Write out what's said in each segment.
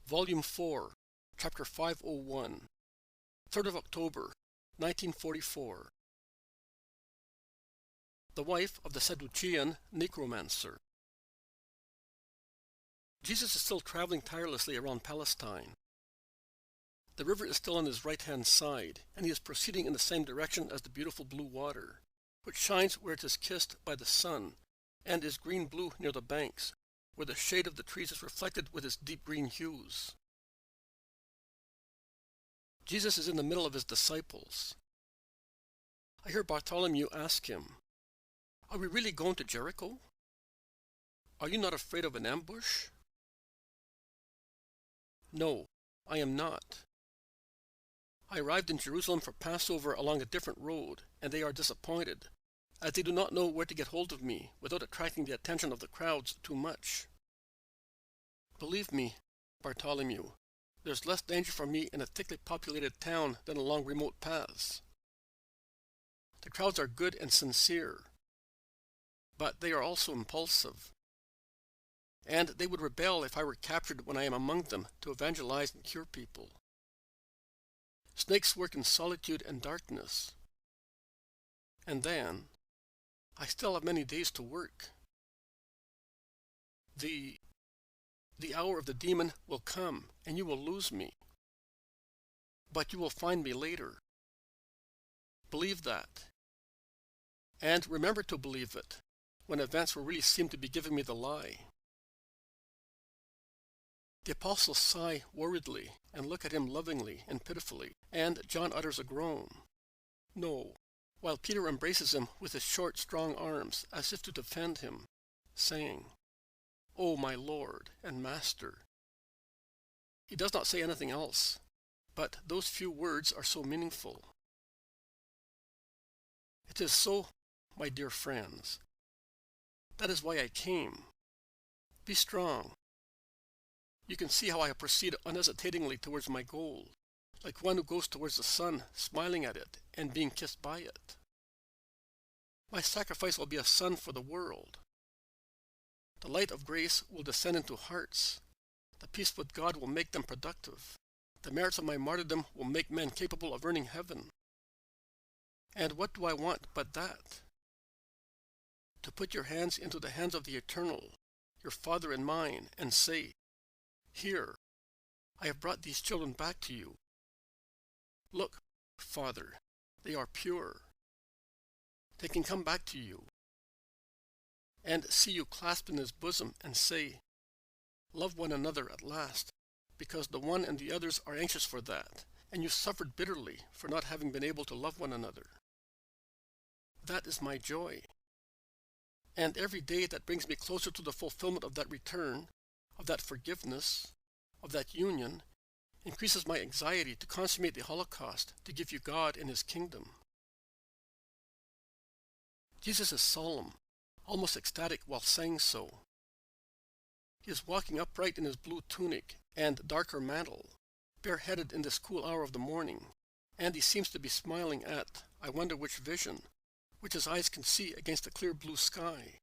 Volume 4, Chapter 501, 3rd of October, 1944. The wife of the Sadducean Necromancer. Jesus is still traveling tirelessly around Palestine. The river is still on his right-hand side, and he is proceeding in the same direction as the beautiful blue water, which shines where it is kissed by the sun, and is green-blue near the banks, where the shade of the trees is reflected with its deep green hues. Jesus is in the middle of his disciples. I hear Bartholomew ask him, "Are we really going to Jericho? Are you not afraid of an ambush?" "No, I am not. I arrived in Jerusalem for Passover along a different road, and they are disappointed, as they do not know where to get hold of me without attracting the attention of the crowds too much. Believe me, Bartholomew, there's less danger for me in a thickly populated town than along remote paths. The crowds are good and sincere, but they are also impulsive, and they would rebel if I were captured when I am among them to evangelize and cure people. Snakes work in solitude and darkness. And then, I still have many days to work. The hour of the demon will come, and you will lose me. But you will find me later. Believe that. And remember to believe it, when events will really seem to be giving me the lie." The apostles sigh worriedly and look at him lovingly and pitifully, and John utters a groan. "No," while Peter embraces him with his short, strong arms, as if to defend him, saying, "O my Lord and Master." He does not say anything else, but those few words are so meaningful. It is so, my dear friends. That is why I came. Be strong. You can see how I proceed unhesitatingly towards my goal, like one who goes towards the sun, smiling at it and being kissed by it. My sacrifice will be a sun for the world. The light of grace will descend into hearts. The peace with God will make them productive. The merits of my martyrdom will make men capable of earning heaven. And what do I want but that? To put your hands into the hands of the Eternal, your Father and mine, and say, "Here, I have brought these children back to you. Look, Father, they are pure. They can come back to you." And see you clasped in his bosom and say, "Love one another at last, because the one and the others are anxious for that, and you suffered bitterly for not having been able to love one another." That is my joy. And every day that brings me closer to the fulfillment of that return, of that forgiveness, of that union, increases my anxiety to consummate the Holocaust, to give you God and his kingdom. Jesus is solemn, almost ecstatic while saying so. He is walking upright in his blue tunic and darker mantle, bareheaded in this cool hour of the morning, and he seems to be smiling at, I wonder which vision, which his eyes can see against the clear blue sky.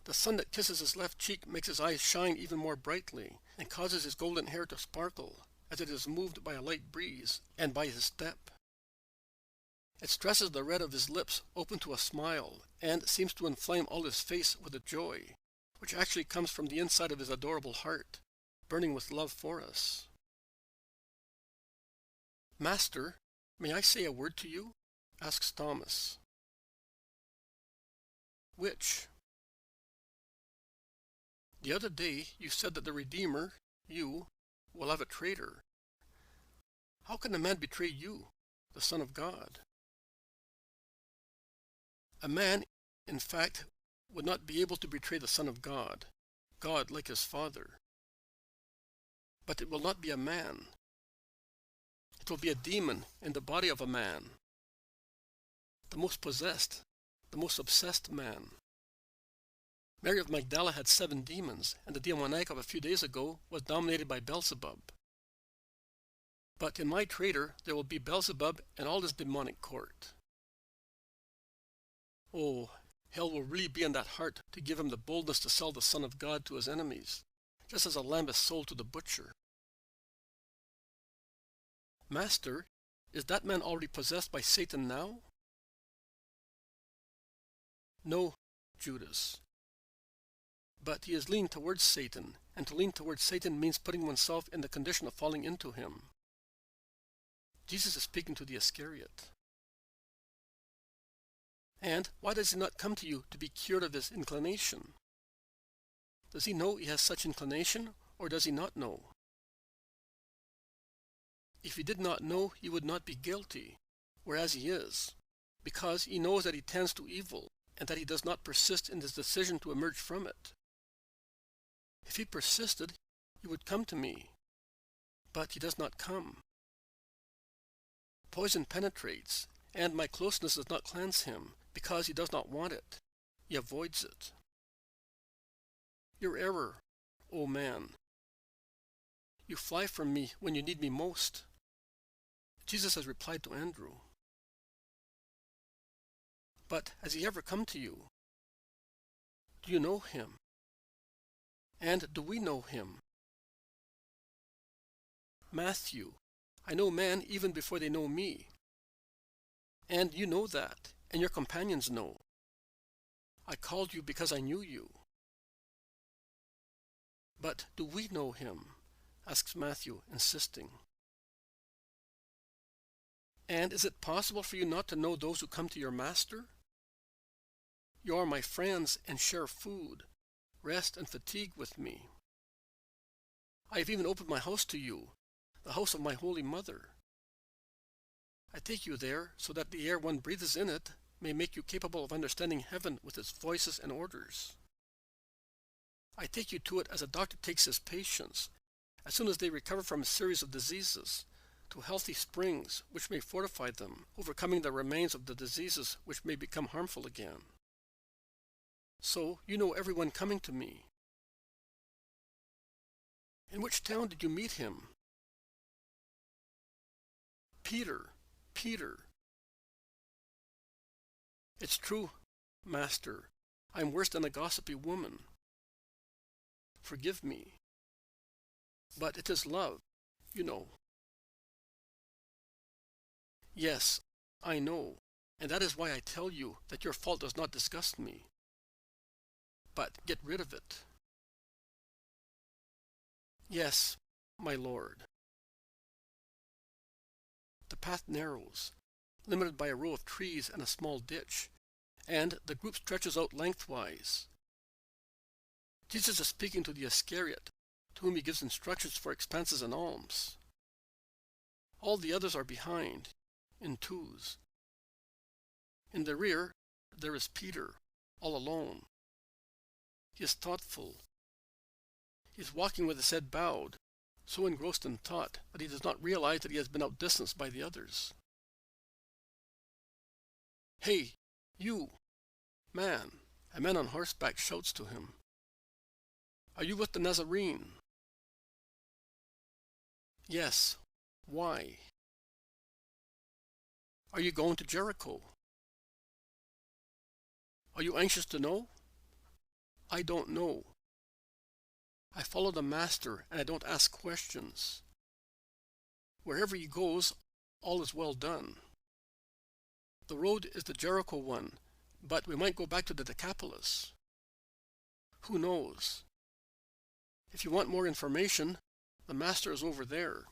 The sun that kisses his left cheek makes his eyes shine even more brightly, and causes his golden hair to sparkle, as it is moved by a light breeze and by his step. It stresses the red of his lips open to a smile, and seems to inflame all his face with a joy, which actually comes from the inside of his adorable heart, burning with love for us. "Master, may I say a word to you?" asks Thomas. "Which?" "The other day you said that the Redeemer, you, will have a traitor. How can a man betray you, the Son of God?" A man, in fact, would not be able to betray the Son of God, God like his Father. But it will not be a man. It will be a demon in the body of a man. The most possessed, the most obsessed man. Mary of Magdala had 7 demons, and the demoniac of a few days ago was dominated by Beelzebub. But in my traitor there will be Beelzebub and all his demonic court. Oh, hell will really be in that heart to give him the boldness to sell the Son of God to his enemies, just as a lamb is sold to the butcher. Master, is that man already possessed by Satan now? No, Judas. But he is leaning towards Satan, and to lean towards Satan means putting oneself in the condition of falling into him. Jesus is speaking to the Iscariot. And why does he not come to you to be cured of his inclination? Does he know he has such inclination, or does he not know? If he did not know, he would not be guilty, whereas he is, because he knows that he tends to evil, and that he does not persist in his decision to emerge from it. If he persisted, he would come to me, but he does not come. Poison penetrates, and my closeness does not cleanse him, because he does not want it. He avoids it. Your error, O man. You fly from me when you need me most. Jesus has replied to Andrew. But has he ever come to you? Do you know him? And do we know him? Matthew, I know men even before they know me. And you know that, and your companions know. I called you because I knew you. But do we know him? Asks Matthew, insisting. And is it possible for you not to know those who come to your master? You are my friends and share food, rest and fatigue with me. I have even opened my house to you, the house of my Holy Mother. I take you there so that the air one breathes in it may make you capable of understanding heaven with its voices and orders. I take you to it as a doctor takes his patients, as soon as they recover from a series of diseases, to healthy springs which may fortify them, overcoming the remains of the diseases which may become harmful again. So you know everyone coming to me. In which town did you meet him? Peter. It's true, Master. I am worse than a gossipy woman. Forgive me. But it is love, you know. Yes, I know, and that is why I tell you that your fault does not disgust me. But get rid of it. Yes, my lord. The path narrows, limited by a row of trees and a small ditch, and the group stretches out lengthwise. Jesus is speaking to the Iscariot, to whom he gives instructions for expenses and alms. All the others are behind, in twos. In the rear, there is Peter, all alone. He is thoughtful. He is walking with his head bowed, so engrossed in thought that he does not realize that he has been outdistanced by the others. Hey, you, man! A man on horseback shouts to him. Are you with the Nazarene? Yes. Why? Are you going to Jericho? Are you anxious to know? I don't know. I follow the Master, and I don't ask questions. Wherever he goes, all is well done. The road is the Jericho one, but we might go back to the Decapolis. Who knows? If you want more information, the Master is over there.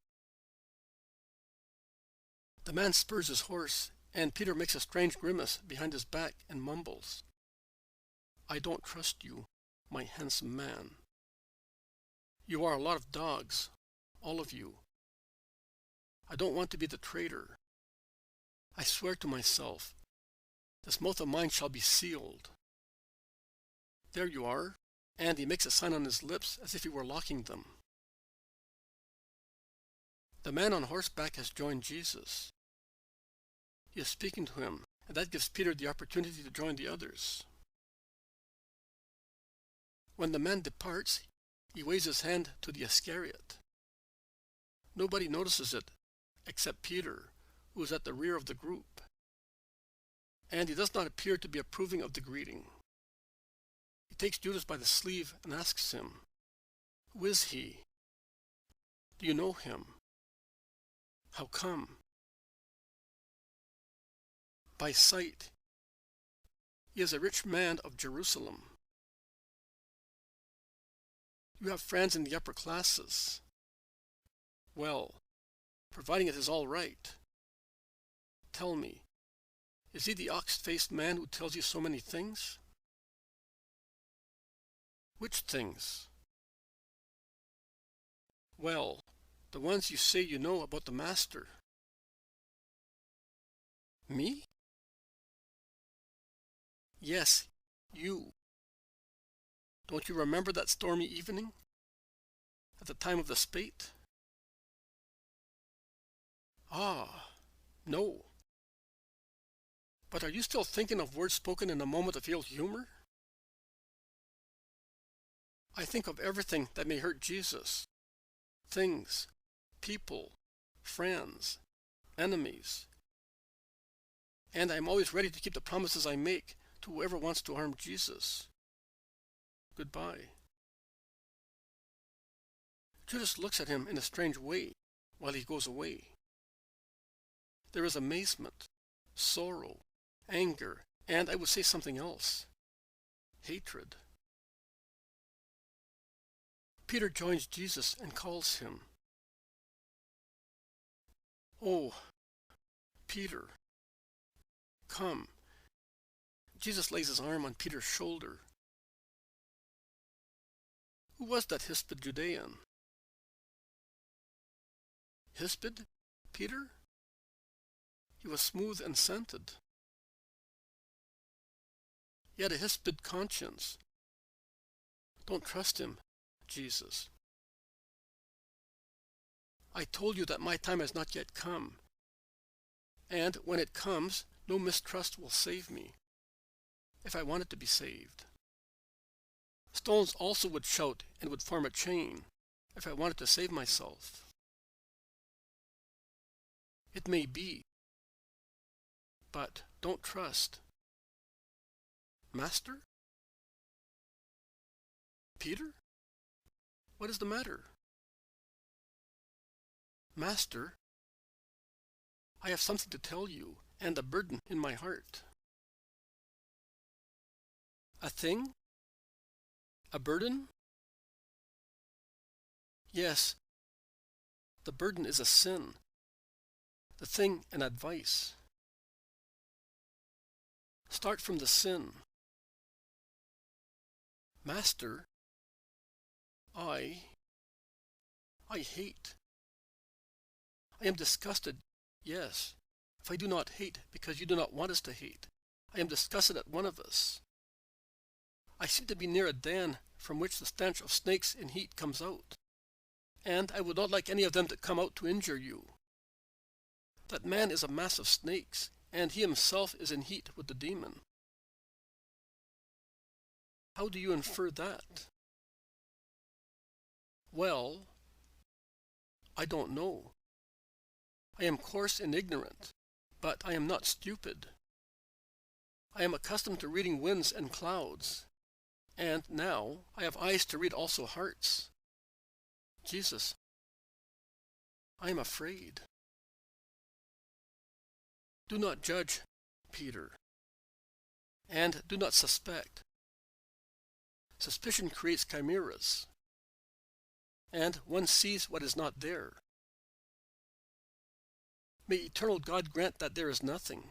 The man spurs his horse, and Peter makes a strange grimace behind his back and mumbles, I don't trust you, my handsome man. You are a lot of dogs, all of you. I don't want to be the traitor. I swear to myself, this mouth of mine shall be sealed. There you are, and he makes a sign on his lips as if he were locking them. The man on horseback has joined Jesus. He is speaking to him, and that gives Peter the opportunity to join the others. When the man departs, he waves his hand to the Iscariot. Nobody notices it, except Peter, who is at the rear of the group. And he does not appear to be approving of the greeting. He takes Judas by the sleeve and asks him, Who is he? Do you know him? How come? By sight. He is a rich man of Jerusalem. You have friends in the upper classes. Well, providing it is all right. Tell me, is he the ox-faced man who tells you so many things? Which things? Well, the ones you say you know about the Master. Me? Yes, you. Don't you remember that stormy evening? At the time of the spate? Ah, no. But are you still thinking of words spoken in a moment of ill humor? I think of everything that may hurt Jesus. Things, people, friends, enemies. And I am always ready to keep the promises I make to whoever wants to harm Jesus. Goodbye. Judas looks at him in a strange way while he goes away. There is amazement, sorrow, anger, and I would say something else. Hatred. Peter joins Jesus and calls him. Oh, Peter, come. Jesus lays his arm on Peter's shoulder. Who was that hispid Judean? Hispid, Peter? He was smooth and scented. He had a hispid conscience. Don't trust him, Jesus. I told you that my time has not yet come. And when it comes, no mistrust will save me, if I wanted to be saved. Stones also would shout and would form a chain, if I wanted to save myself. It may be, but don't trust. Master? Peter? What is the matter? Master, I have something to tell you, and a burden in my heart. A thing? A burden? Yes, the burden is a sin, the thing an advice. Start from the sin. Master, I hate. I am disgusted, yes, if I do not hate because you do not want us to hate. I am disgusted at one of us. I seem to be near a den from which the stench of snakes in heat comes out, and I would not like any of them to come out to injure you. That man is a mass of snakes, and he himself is in heat with the demon. How do you infer that? Well, I don't know. I am coarse and ignorant, but I am not stupid. I am accustomed to reading winds and clouds, and now I have eyes to read also hearts. Jesus, I am afraid. Do not judge, Peter, and do not suspect. Suspicion creates chimeras, and one sees what is not there. May eternal God grant that there is nothing,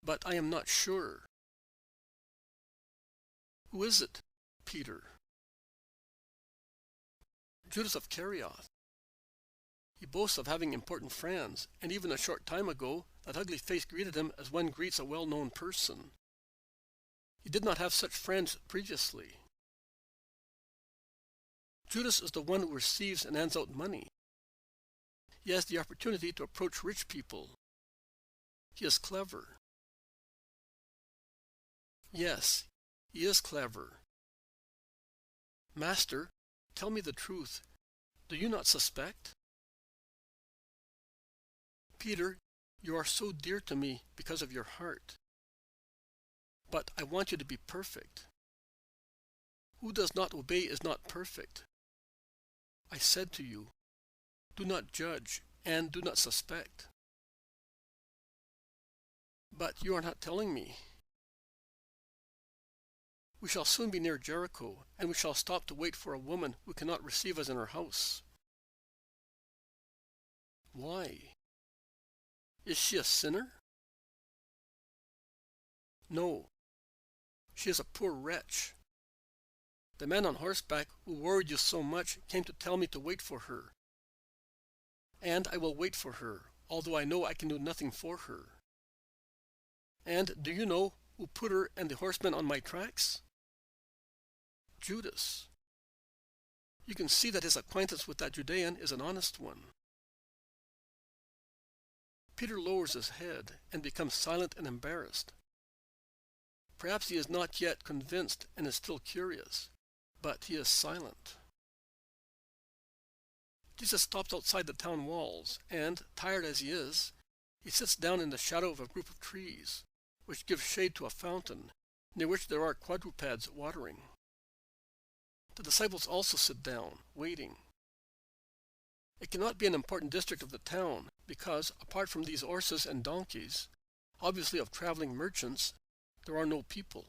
but I am not sure. Who is it, Peter? Judas of Nazareth. He boasts of having important friends, and even a short time ago that ugly face greeted him as one greets a well-known person. He did not have such friends previously. Judas is the one who receives and hands out money. He has the opportunity to approach rich people. He is clever. Yes, he is clever. Master, tell me the truth. Do you not suspect? Peter, you are so dear to me because of your heart. But I want you to be perfect. Who does not obey is not perfect. I said to you, do not judge and do not suspect. But you are not telling me. We shall soon be near Jericho, and we shall stop to wait for a woman who cannot receive us in her house. Why? Is she a sinner? No, she is a poor wretch. The man on horseback who worried you so much came to tell me to wait for her. And I will wait for her, although I know I can do nothing for her. And do you know who put her and the horsemen on my tracks? Judas. You can see that his acquaintance with that Judean is an honest one. Peter lowers his head and becomes silent and embarrassed. Perhaps he is not yet convinced and is still curious, but he is silent. Jesus stops outside the town walls, and, tired as he is, he sits down in the shadow of a group of trees, which give shade to a fountain, near which there are quadrupeds watering. The disciples also sit down, waiting. It cannot be an important district of the town, because, apart from these horses and donkeys, obviously of traveling merchants, there are no people.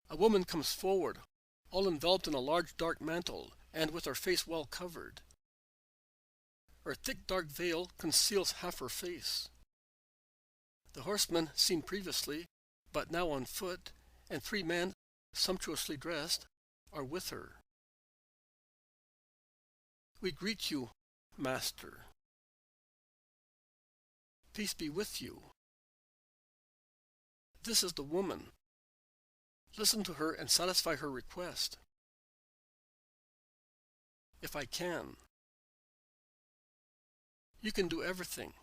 A woman comes forward, all enveloped in a large dark mantle, and with her face well covered. Her thick dark veil conceals half her face. The horsemen, seen previously, but now on foot, and 3 men, sumptuously dressed, are with her. We greet you, Master. Peace be with you. This is the woman. Listen to her and satisfy her request. If I can. You can do everything.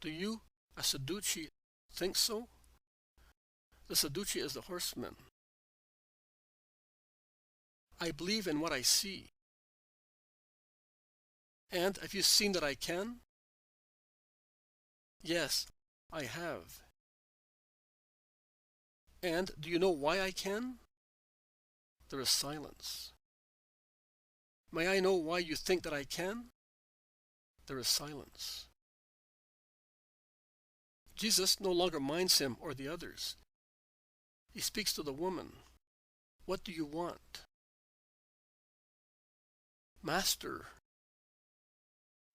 Do you, a Sadducean, think so? The Sadducean is the horseman. I believe in what I see. And have you seen that I can? Yes, I have. And do you know why I can? There is silence. May I know why you think that I can? There is silence. Jesus no longer minds him or the others. He speaks to the woman. What do you want? Master.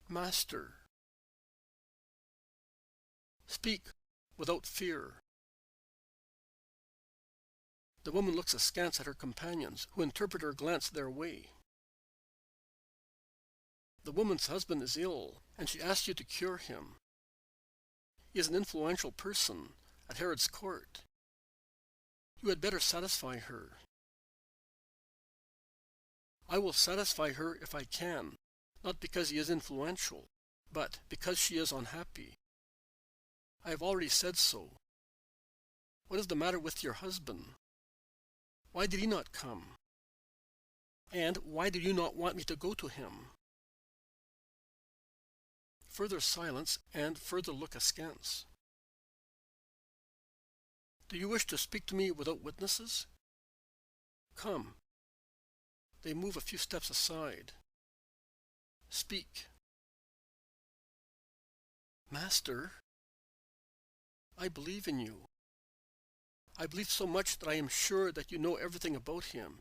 Master. Speak without fear. The woman looks askance at her companions, who interpret her glance their way. The woman's husband is ill, and she asks you to cure him. He is an influential person at Herod's court. You had better satisfy her. I will satisfy her if I can, not because he is influential, but because she is unhappy. I have already said so. What is the matter with your husband? Why did he not come? And why do you not want me to go to him? Further silence and further look askance. Do you wish to speak to me without witnesses? Come. They move a few steps aside. Speak. Master, I believe in you. I believe so much that I am sure that you know everything about him,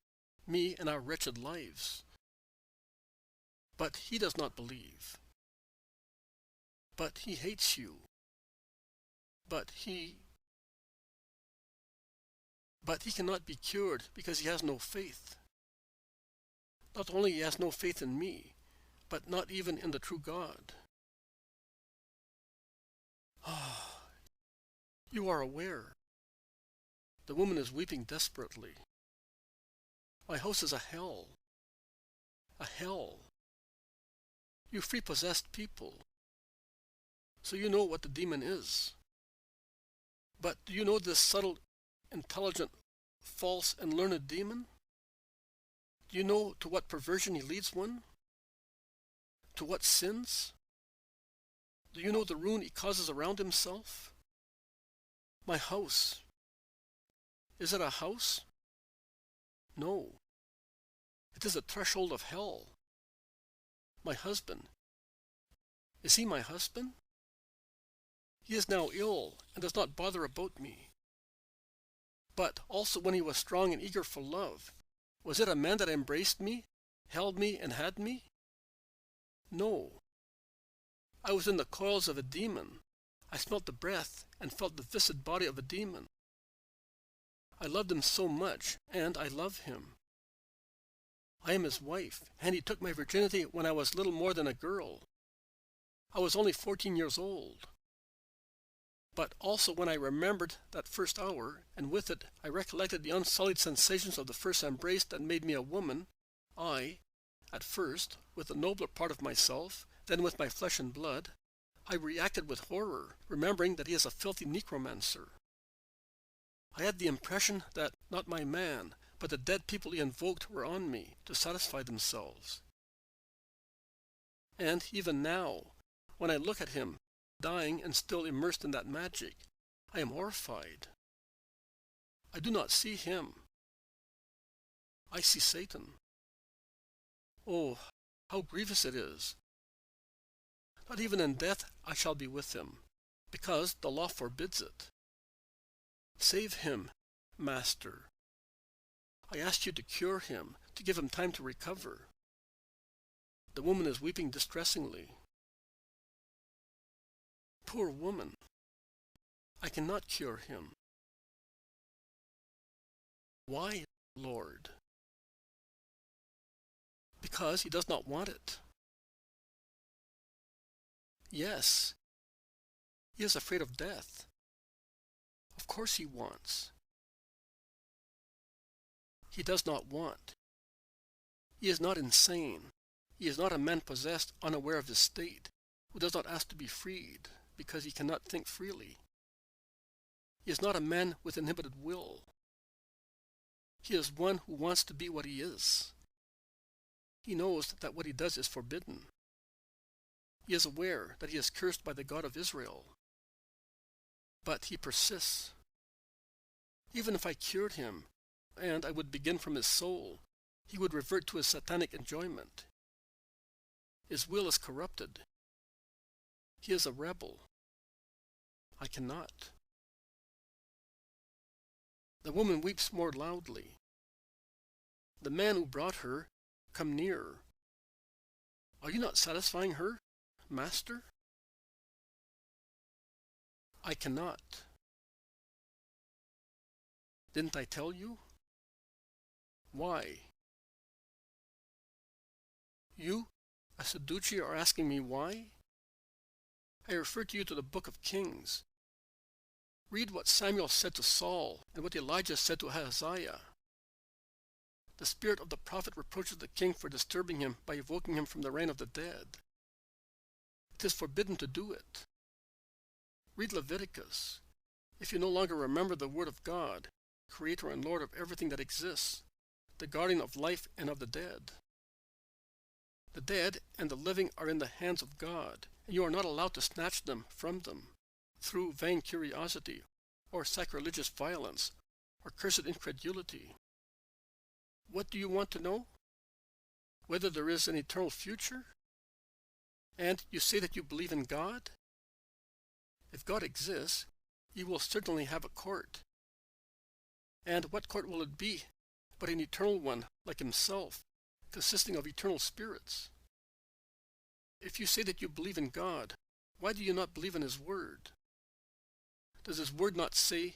me and our wretched lives. But he does not believe. But he hates you. But he cannot be cured because he has no faith. Not only he has no faith in me, but not even in the true God. Ah, you are aware. The woman is weeping desperately. My house is a hell. A hell. You free-possessed people. So you know what the demon is. But do you know this subtle, intelligent, false, and learned demon? Do you know to what perversion he leads one? To what sins? Do you know the ruin he causes around himself? My house. Is it a house? No. It is the threshold of hell. My husband. Is he my husband? He is now ill and does not bother about me. But also when he was strong and eager for love, was it a man that embraced me, held me, and had me? No. I was in the coils of a demon. I smelt the breath and felt the viscid body of a demon. I loved him so much, and I love him. I am his wife, and he took my virginity when I was little more than a girl. I was only 14 years old. But also when I remembered that first hour, and with it I recollected the unsullied sensations of the first embrace that made me a woman, I, at first, with the nobler part of myself, then with my flesh and blood, I reacted with horror, remembering that he is a filthy necromancer. I had the impression that not my man, but the dead people he invoked were on me to satisfy themselves. And even now, when I look at him, dying and still immersed in that magic, I am horrified. I do not see him. I see Satan. Oh, how grievous it is! Not even in death I shall be with him, because the law forbids it. Save him, Master. I ask you to cure him, to give him time to recover. The woman is weeping distressingly. Poor woman! I cannot cure him. Why, Lord? Because he does not want it. Yes, he is afraid of death. Of course he wants. He does not want. He is not insane. He is not a man possessed, unaware of his state, who does not ask to be freed, because he cannot think freely. He is not a man with inhibited will. He is one who wants to be what he is. He knows that what he does is forbidden. He is aware that he is cursed by the God of Israel. But he persists. Even if I cured him, and I would begin from his soul, he would revert to his satanic enjoyment. His will is corrupted. He is a rebel. I cannot. The woman weeps more loudly. The man who brought her, come nearer. Are you not satisfying her, Master? I cannot. Didn't I tell you? Why? You, a Sadducean, are asking me why? I refer to you to the book of Kings. Read what Samuel said to Saul and what Elijah said to Ahaziah. The spirit of the prophet reproaches the king for disturbing him by evoking him from the reign of the dead. It is forbidden to do it. Read Leviticus. If you no longer remember the word of God, Creator and Lord of everything that exists, the guardian of life and of the dead. The dead and the living are in the hands of God, and you are not allowed to snatch them from them through vain curiosity, or sacrilegious violence, or cursed incredulity. What do you want to know? Whether there is an eternal future? And you say that you believe in God? If God exists, you will certainly have a court. And what court will it be but an eternal one like himself, consisting of eternal spirits? If you say that you believe in God, why do you not believe in his word? Does his word not say,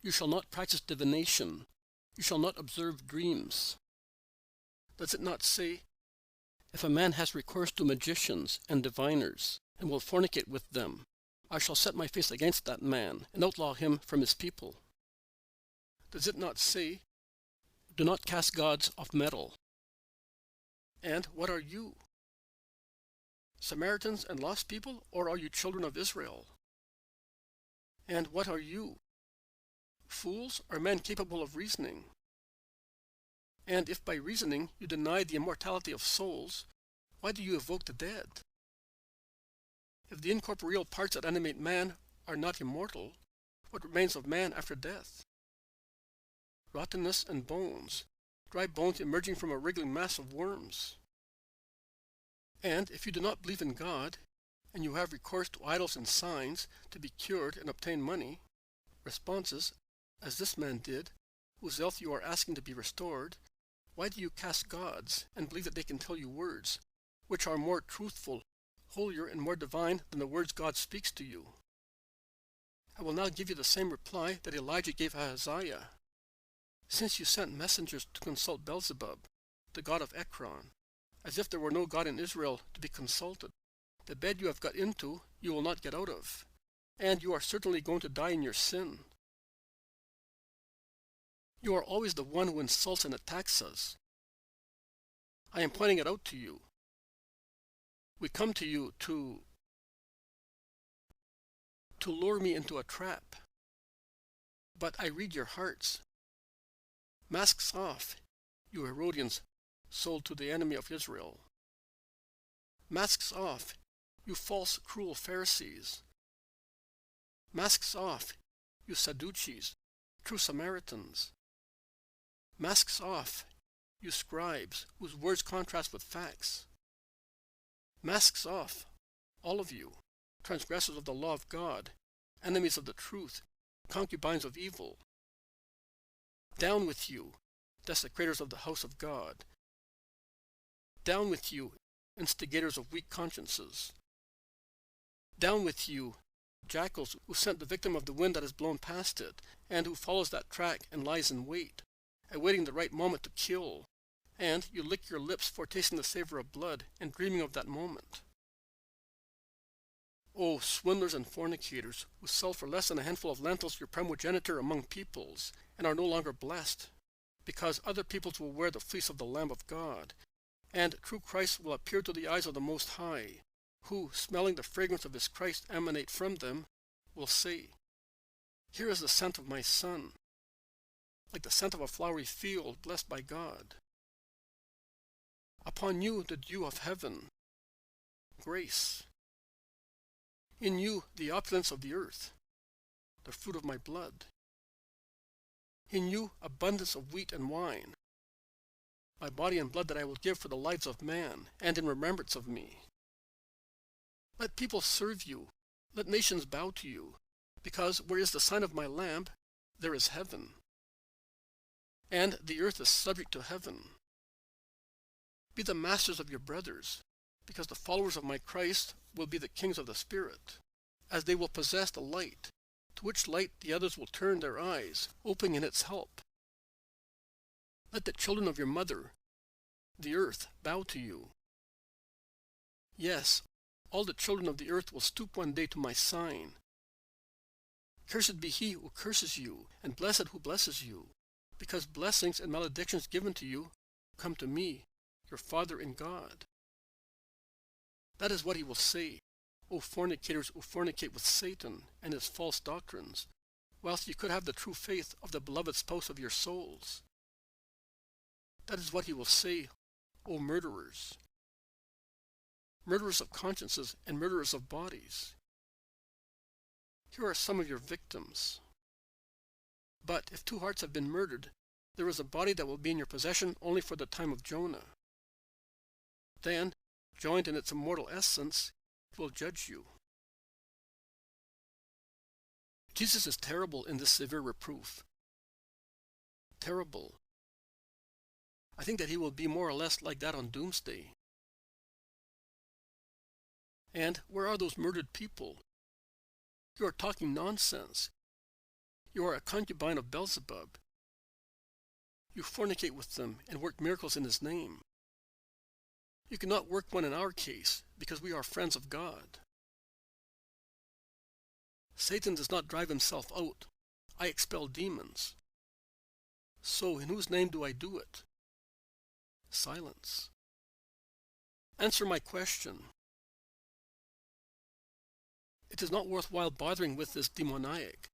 "You shall not practice divination, you shall not observe dreams"? Does it not say, "If a man has recourse to magicians and diviners, and will fornicate with them, I shall set my face against that man, and outlaw him from his people"? Does it not say, "Do not cast gods of metal"? And what are you? Samaritans and lost people, or are you children of Israel? And what are you? Fools or men capable of reasoning? And if by reasoning you deny the immortality of souls, why do you evoke the dead? If the incorporeal parts that animate man are not immortal, what remains of man after death? Rottenness and bones, dry bones emerging from a wriggling mass of worms. And if you do not believe in God, and you have recourse to idols and signs to be cured and obtain money, responses, as this man did, whose health you are asking to be restored, why do you cast gods and believe that they can tell you words, which are more truthful, holier, and more divine than the words God speaks to you? I will now give you the same reply that Elijah gave Ahaziah. Since you sent messengers to consult Beelzebub, the god of Ekron, as if there were no God in Israel to be consulted, the bed you have got into you will not get out of, and you are certainly going to die in your sin. You are always the one who insults and attacks us. I am pointing it out to you. We come to you to lure me into a trap. But I read your hearts. Masks off, you Herodians sold to the enemy of Israel. Masks off, you false, cruel Pharisees. Masks off, you Sadducees, true Samaritans. Masks off, you scribes, whose words contrast with facts. Masks off, all of you, transgressors of the law of God, enemies of the truth, concubines of evil. Down with you, desecrators of the house of God. Down with you, instigators of weak consciences. Down with you, jackals who scent the victim of the wind that has blown past it, and who follows that track and lies in wait, awaiting the right moment to kill, and you lick your lips foretasting the savor of blood and dreaming of that moment. O swindlers and fornicators, who sell for less than a handful of lentils your primogeniture among peoples, and are no longer blessed, because other peoples will wear the fleece of the Lamb of God, and true Christ will appear to the eyes of the Most High, who, smelling the fragrance of his Christ emanate from them, will say, Here is the scent of my Son, like the scent of a flowery field blessed by God. Upon you the dew of heaven, grace. In you the opulence of the earth, the fruit of my blood. In you abundance of wheat and wine, my body and blood that I will give for the lives of man, and in remembrance of me. Let people serve you, let nations bow to you, because where is the sign of my lamp, there is heaven. And the earth is subject to heaven. Be the masters of your brothers, because the followers of my Christ will be the kings of the Spirit, as they will possess the light, to which light the others will turn their eyes, hoping in its help. Let the children of your mother, the earth, bow to you. Yes, all the children of the earth will stoop one day to my sign. Cursed be he who curses you, and blessed who blesses you, because blessings and maledictions given to you come to me, your Father in God. That is what he will say, O fornicators who fornicate with Satan and his false doctrines, whilst you could have the true faith of the beloved spouse of your souls. That is what he will say, O murderers, murderers of consciences and murderers of bodies. Here are some of your victims. But if two hearts have been murdered, there is a body that will be in your possession only for the time of Jonah. Then, joined in its immortal essence, it will judge you. Jesus is terrible in this severe reproof. Terrible. I think that he will be more or less like that on Doomsday. And where are those murdered people? You are talking nonsense. You are a concubine of Beelzebub. You fornicate with them and work miracles in his name. You cannot work one in our case, because we are friends of God. Satan does not drive himself out. I expel demons. So in whose name do I do it? Silence. Answer my question. It is not worthwhile bothering with this demoniac.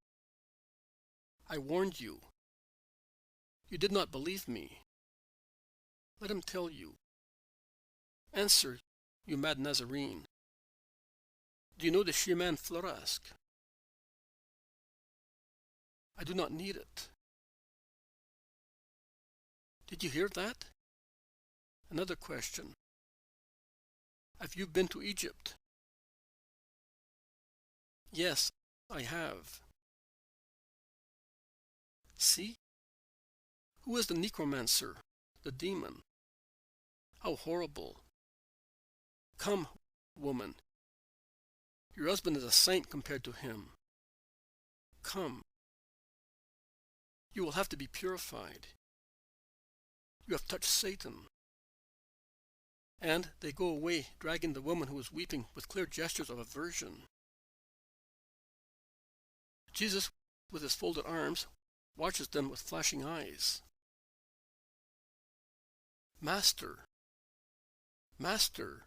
I warned you. You did not believe me. Let him tell you. Answer, you mad Nazarene. Do you know the Sheman Florask? I do not need it. Did you hear that? Another question. Have you been to Egypt? Yes, I have. See? Who is the Necromancer, the demon? How horrible. Come, woman. Your husband is a saint compared to him. Come. You will have to be purified. You have touched Satan. And they go away, dragging the woman who is weeping with clear gestures of aversion. Jesus, with his folded arms, watches them with flashing eyes. Master! Master!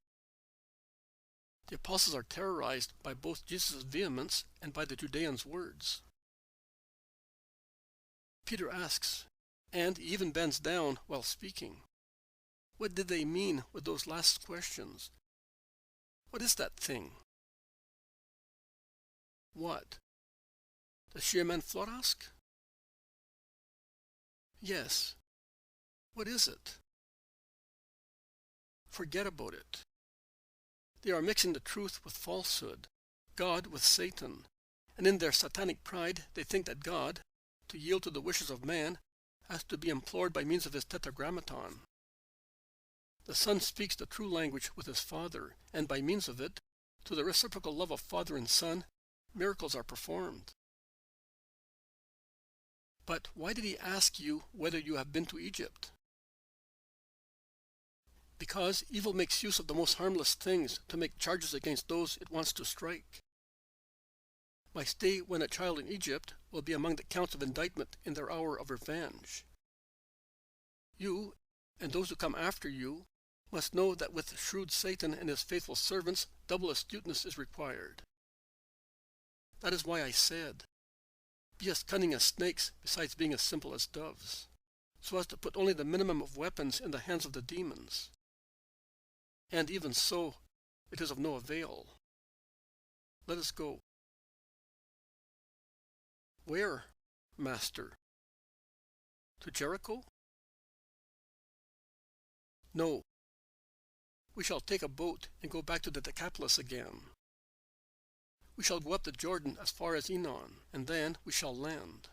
The apostles are terrorized by both Jesus' vehemence and by the Judean's words. Peter asks, and even bends down while speaking, what did they mean with those last questions? What is that thing? What? The Shearman Florask? Yes. What is it? Forget about it. They are mixing the truth with falsehood, God with Satan, and in their satanic pride they think that God, to yield to the wishes of man, has to be implored by means of his tetragrammaton. The Son speaks the true language with his Father, and by means of it, to the reciprocal love of Father and Son, miracles are performed. But why did he ask you whether you have been to Egypt? Because evil makes use of the most harmless things to make charges against those it wants to strike. My stay when a child in Egypt will be among the counts of indictment in their hour of revenge. You, and those who come after you, must know that with shrewd Satan and his faithful servants, double astuteness is required. That is why I said, be as cunning as snakes besides being as simple as doves, so as to put only the minimum of weapons in the hands of the demons. And even so, it is of no avail. Let us go. Where, Master? To Jericho? No. We shall take a boat and go back to the Decapolis again. We shall go up the Jordan as far as Enon, and then we shall land.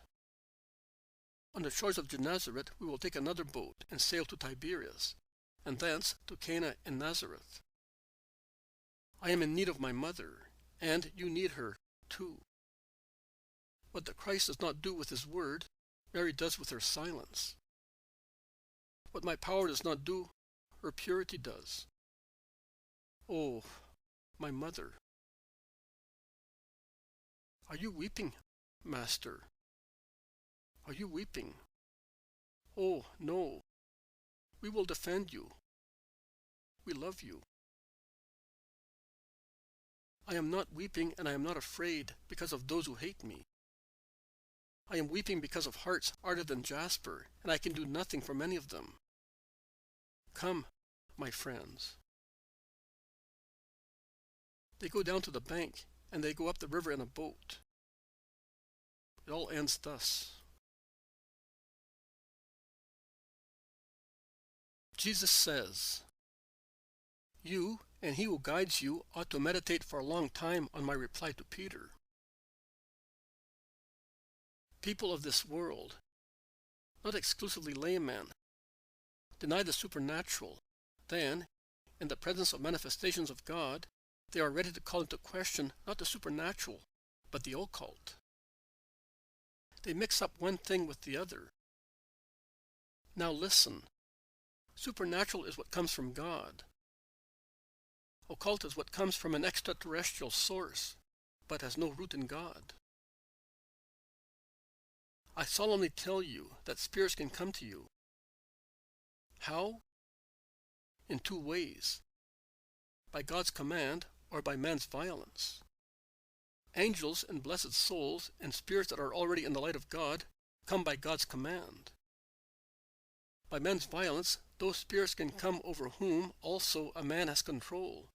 On the shores of Gennesaret we will take another boat and sail to Tiberias, and thence to Cana in Nazareth. I am in need of my mother, and you need her too. What the Christ does not do with his word, Mary does with her silence. What my power does not do, her purity does. Oh, my mother. Are you weeping, Master? Are you weeping? Oh, no. We will defend you. We love you. I am not weeping and I am not afraid because of those who hate me. I am weeping because of hearts harder than jasper, and I can do nothing for many of them. Come, my friends. They go down to the bank, and they go up the river in a boat. It all ends thus. Jesus says, you and he who guides you ought to meditate for a long time on my reply to Peter. People of this world, not exclusively laymen, deny the supernatural. Then, in the presence of manifestations of God, they are ready to call into question not the supernatural, but the occult. They mix up one thing with the other. Now listen. Supernatural is what comes from God. Occult is what comes from an extraterrestrial source, but has no root in God. I solemnly tell you that spirits can come to you. How? In two ways. By God's command or by man's violence. Angels and blessed souls and spirits that are already in the light of God come by God's command. By man's violence, those spirits can come over whom also a man has control,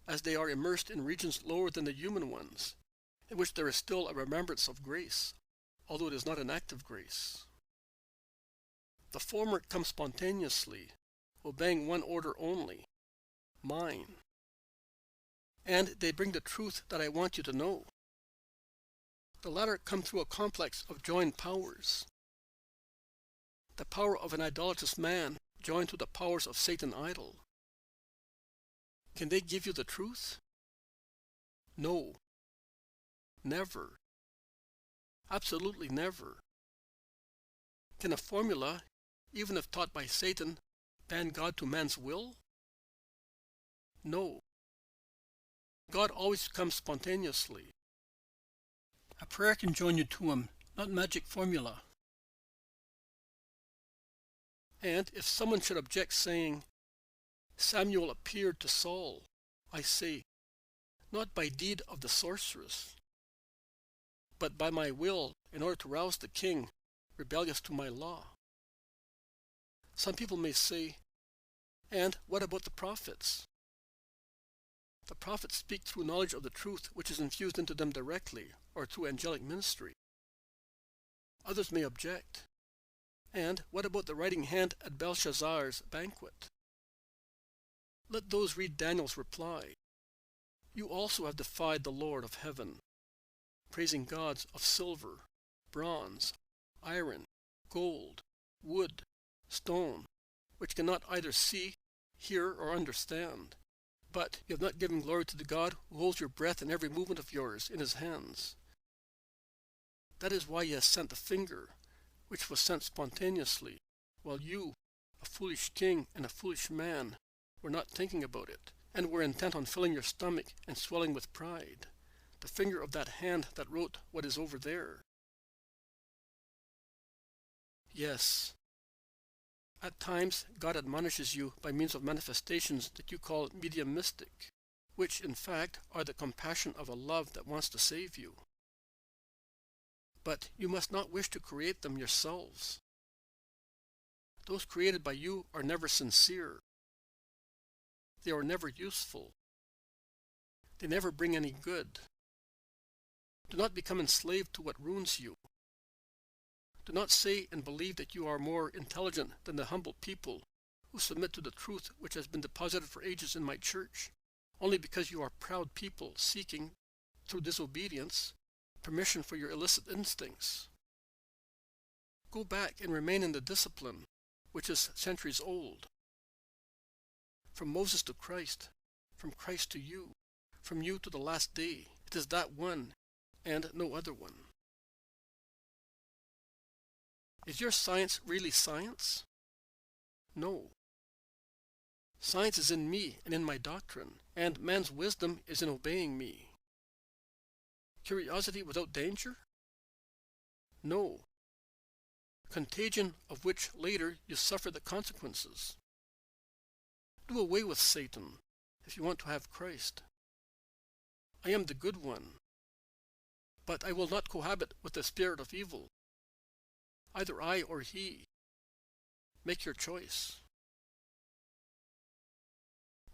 as they are immersed in regions lower than the human ones, in which there is still a remembrance of grace, although it is not an act of grace. The former comes spontaneously, obeying one order only, mine. And they bring the truth that I want you to know. The latter come through a complex of joined powers. The power of an idolatrous man joined to the powers of Satan idol. Can they give you the truth? No. Never. Absolutely never. Can a formula, even if taught by Satan, band God to man's will? No. God always comes spontaneously. A prayer can join you to Him, not magic formula. And if someone should object saying, Samuel appeared to Saul, I say, not by deed of the sorceress, but by my will in order to rouse the king rebellious to my law. Some people may say, and what about the prophets? The prophets speak through knowledge of the truth which is infused into them directly or through angelic ministry. Others may object. And what about the writing hand at Belshazzar's banquet? Let those read Daniel's reply. You also have defied the Lord of heaven, praising gods of silver, bronze, iron, gold, wood, stone, which cannot either see, hear, or understand. But you have not given glory to the God who holds your breath and every movement of yours in His hands. That is why He has sent the finger, which was sent spontaneously, while you, a foolish king and a foolish man, were not thinking about it, and were intent on filling your stomach and swelling with pride. The finger of that hand that wrote what is over there. Yes. At times, God admonishes you by means of manifestations that you call mediumistic, which, in fact, are the compassion of a love that wants to save you. But you must not wish to create them yourselves. Those created by you are never sincere. They are never useful. They never bring any good. Do not become enslaved to what ruins you. Do not say and believe that you are more intelligent than the humble people who submit to the truth which has been deposited for ages in my church, only because you are proud people seeking, through disobedience, permission for your illicit instincts. Go back and remain in the discipline, which is centuries old. From Moses to Christ, from Christ to you, from you to the last day, it is that one and no other one. Is your science really science? No. Science is in me and in my doctrine, and man's wisdom is in obeying me. Curiosity without danger? No. Contagion of which later you suffer the consequences. Do away with Satan if you want to have Christ. I am the good one, but I will not cohabit with the spirit of evil. Either I or he. Make your choice.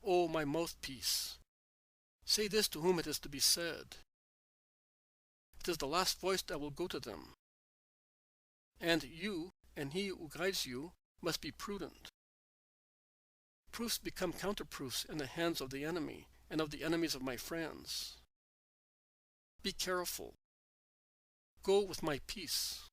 O my mouthpiece, say this to whom it is to be said. It is the last voice that will go to them. And you, and he who guides you, must be prudent. Proofs become counterproofs in the hands of the enemy, and of the enemies of my friends. Be careful. Go with my peace.